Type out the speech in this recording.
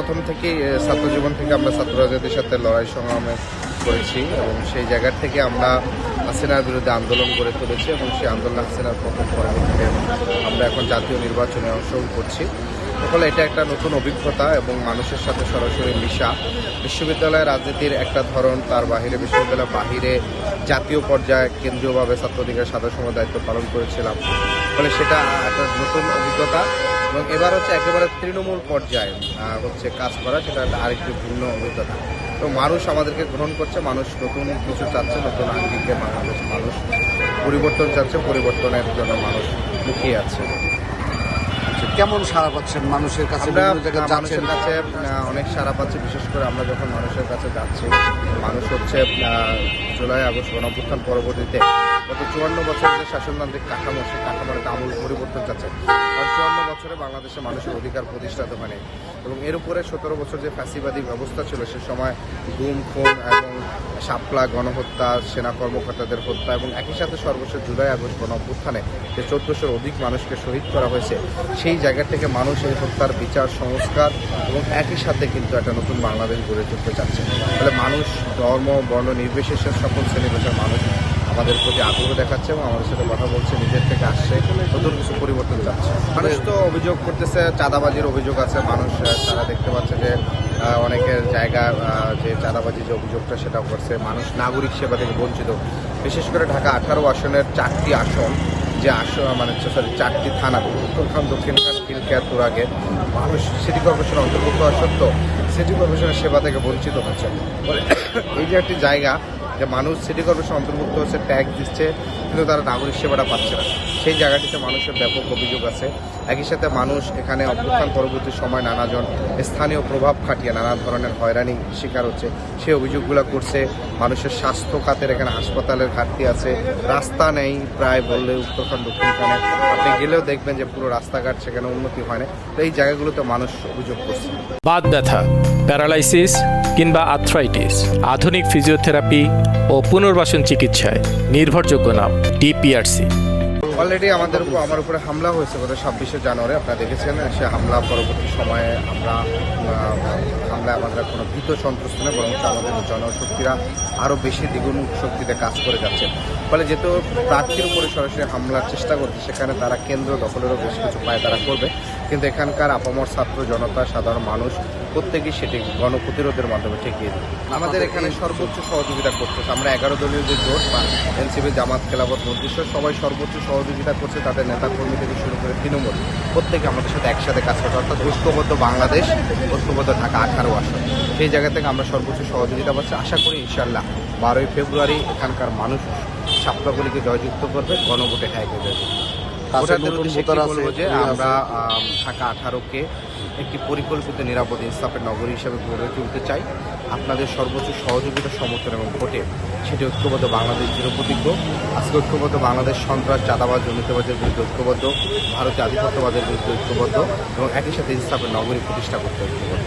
প্রথম থেকেই ছাত্র জীবন থেকে আমরা ছাত্র রাজনীতির সাথে লড়াই সংগ্রামে করেছি এবং সেই জায়গার থেকে আমরা হাসিনার বিরুদ্ধে আন্দোলন গড়ে তুলেছি এবং সেই আন্দোলন হাসিনার পতন পরবর্তীতে আমরা এখন জাতীয় নির্বাচনে অংশগ্রহণ করছি। ফলে এটা একটা নতুন অভিজ্ঞতা এবং মানুষের সাথে সরাসরি মিশা। বিশ্ববিদ্যালয়ের রাজনীতির একটা ধরন, তার বাহিরে বিশ্ববিদ্যালয়ের বাহিরে জাতীয় পর্যায়ে কেন্দ্রীয়ভাবে ছাত্র অধিকার সাধারণ সম্পাদক দায়িত্ব পালন করেছিলাম। ফলে সেটা একটা নতুন অভিজ্ঞতা এবং এবার হচ্ছে একেবারে তৃণমূল পর্যায়ে কাজ করা, সেটা আরেকটু ভিন্ন অভিজ্ঞতা। তো মানুষ আমাদেরকে গ্রহণ করছে, মানুষ নতুন কিছু চাচ্ছে, নতুন আঙ্গিকে বাংলাদেশ মানুষ পরিবর্তন চাচ্ছে, পরিবর্তনের জন্য মানুষ মুখিয়ে আছে। কেমন সাড়া পাচ্ছেন মানুষের কাছে? মানুষের কাছে অনেক সাড়া পাচ্ছি, বিশেষ করে আমরা যখন মানুষের কাছে যাচ্ছি, মানুষ হচ্ছে জুলাই আগস্ট গণঅভ্যুত্থান পরবর্তীতে গত 54 বছরের যে শাসনতান্ত্রিক কাঠামো, সেই কাঠামোর একটা আমূল পরিবর্তন চাচ্ছে। কারণ 54 বছরে বাংলাদেশে মানুষের অধিকার প্রতিষ্ঠিত হয়নি এবং এর উপরে 17 বছর যে ফ্যাসিবাদী ব্যবস্থা ছিল, সে সময় গুম খুন এবং শাপলা গণহত্যা, সেনা কর্মকর্তাদের হত্যা এবং একই সাথে সর্বশেষ জুলাই আগস্ট গণঅভ্যুত্থানে যে 1400-র অধিক মানুষকে শহীদ করা হয়েছে, সেই জায়গা থেকে মানুষ এই হত্যার বিচার সংস্কার এবং একই সাথে কিন্তু একটা নতুন বাংলাদেশ গড়ে তুলতে চাচ্ছে। ফলে মানুষ ধর্ম বর্ণ নির্বিশেষে সকল শ্রেণী-পেশার মানুষ আমাদের প্রতি আগ্রহ দেখাচ্ছে এবং আমাদের সাথে কথা বলছে, নিজের থেকে আসছে, নতুন কিছু পরিবর্তন চাচ্ছে। মানুষ তো অভিযোগ করতেছে, চাঁদাবাজির অভিযোগ আছে। মানুষ তারা দেখতে পাচ্ছে যে অনেকের জায়গা যে চাঁদাবাজি যে অভিযোগটা সেটা করছে। মানুষ নাগরিক সেবা থেকে বঞ্চিত। বিশেষ করে ঢাকা 18 আসনের 4টি আসন, যে চারটি থানা, উত্তরখান, দক্ষিণখান, খিলকেয়ার, তুরাগে, মানুষ সিটি কর্পোরেশনের অন্তর্ভুক্ত হওয়া সত্ত্বেও সিটি কর্পোরেশনের সেবা থেকে বঞ্চিত হচ্ছে। এই যে একটি জায়গা যে মানুষ সিটি কর্পোরেশন অন্তর্ভুক্ত হচ্ছে, ট্যাক্স দিচ্ছে, কিন্তু তারা নাগরিক সেবাটা পাচ্ছে না, সেই জায়গাটিতে মানুষের ব্যাপক অভিযোগ আছে। একই সাথে মানুষ এখানে অভ্যুত্থান পরবর্তী সময় নানাজন স্থানীয় প্রভাব খাটিয়ে নানা ধরনের হয়রানি শিকার হচ্ছে, সেই অভিযোগগুলো করছে। মানুষের স্বাস্থ্য খাতের এখানে হাসপাতালের ঘাটতি আছে, রাস্তা নেই প্রায় বললে উত্তরখান দক্ষিণখানে আপনি গেলেও দেখবেন যে পুরো রাস্তাঘাট সেখানে উন্নতি হয় না। তো এই জায়গাগুলোতে মানুষ অভিযোগ করছে। বাত ব্যথা, প্যারালাইসিস কিংবা আর্থ্রাইটিস, আধুনিক ফিজিওথেরাপি ও পুনর্বাসন চিকিৎসায় নির্ভরযোগ্য নাম ডিপিআরসি। অলরেডি আমার উপরে হামলা হয়েছে গত 26শে জানুয়ারি, আপনারা দেখেছেন। সে হামলা পরবর্তী সময়ে হামলায় আমাদের কোনো ভীত সন্ত্রস্ত নেই, বরং আমাদের জনশক্তিরা আরও বেশি দ্বিগুণ শক্তিতে কাজ করে যাচ্ছে। ফলে যেহেতু প্রার্থীর উপরে সরাসরি হামলার চেষ্টা করছে, সেখানে তারা কেন্দ্র দখলেরও বেশ কিছু পায় তারা করবে, কিন্তু এখানকার আপামর ছাত্র জনতা, সাধারণ মানুষ প্রত্যেকেই সেটি গণপ্রতিরোধের মাধ্যমে ঠেকিয়ে দেবে। আমাদের এখানে সর্বোচ্চ সহযোগিতা করতেছে। আমরা 11 দলীয় যে জোট বা এনসিপি, জামাত, খেলাফত, নির্দিষ্ট সবাই সর্বোচ্চ সহযোগিতা করছে। তাদের নেতাকর্মী থেকে শুরু করে তৃণমূল প্রত্যেকে আমাদের সাথে একসাথে কাজ করছে, অর্থাৎ ঐক্যবদ্ধ বাংলাদেশ, ঐক্যবদ্ধ ঢাকা 18 আসন, সেই জায়গা থেকে আমরা সর্বোচ্চ সহযোগিতা পাচ্ছি। আশা করি ইনশাআল্লাহ 12ই ফেব্রুয়ারি এখানকার মানুষ সাপলাগুলিকে জয়যুক্ত করবে, গণভোটে হ্যাঁ করবে। বলবো যে আমরা ঢাকা 18-কে একটি পরিকল্পিত নিরাপদ ইনসাফের নগরী হিসাবে গড়ে তুলতে চাই। আপনাদের সর্বোচ্চ সহযোগিতা, সমর্থন এবং ভোটে সেটি ঐক্যবদ্ধ বাংলাদেশ চিরপ্রতিজ্ঞ। আজকে ঐক্যবদ্ধ বাংলাদেশ সন্ত্রাস, চাঁদাবাজ, দুর্নীতিবাজের বিরুদ্ধে ঐক্যবদ্ধ, ভারতীয় আধিপত্যবাদের বিরুদ্ধে ঐক্যবদ্ধ এবং একই সাথে ইনসাফের নগরী প্রতিষ্ঠা করতে ঐক্যবদ্ধ।